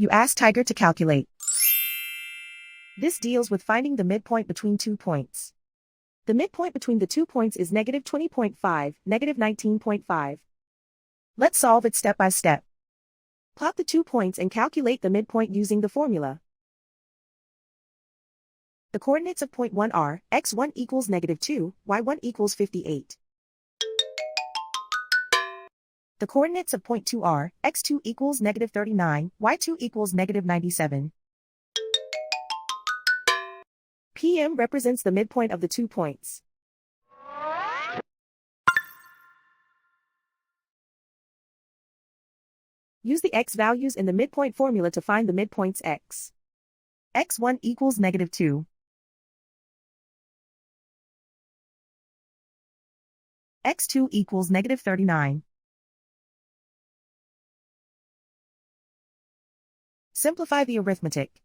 You ask Tiger to calculate. This deals with finding the midpoint between 2 points. The midpoint between the 2 points is -20.5, -19.5. Let's solve it step by step. Plot the 2 points and calculate the midpoint using the formula. The coordinates of point 1 are, x1 equals -2, y1 equals 58. The coordinates of point 2 are, x2 equals -39, y2 equals -97. PM represents the midpoint of the 2 points. Use the x values in the midpoint formula to find the midpoints x. x1 equals -2. x2 equals -39. Simplify the arithmetic.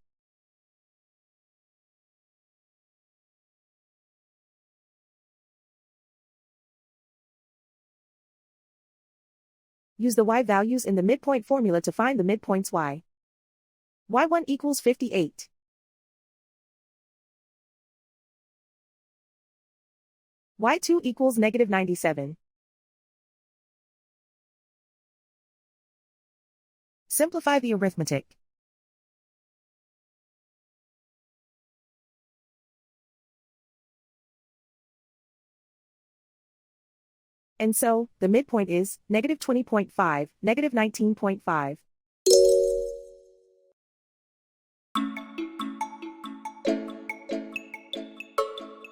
Use the y values in the midpoint formula to find the midpoints y. y1 equals 58. y2 equals -97. Simplify the arithmetic. And so, the midpoint is -20.5, -19.5.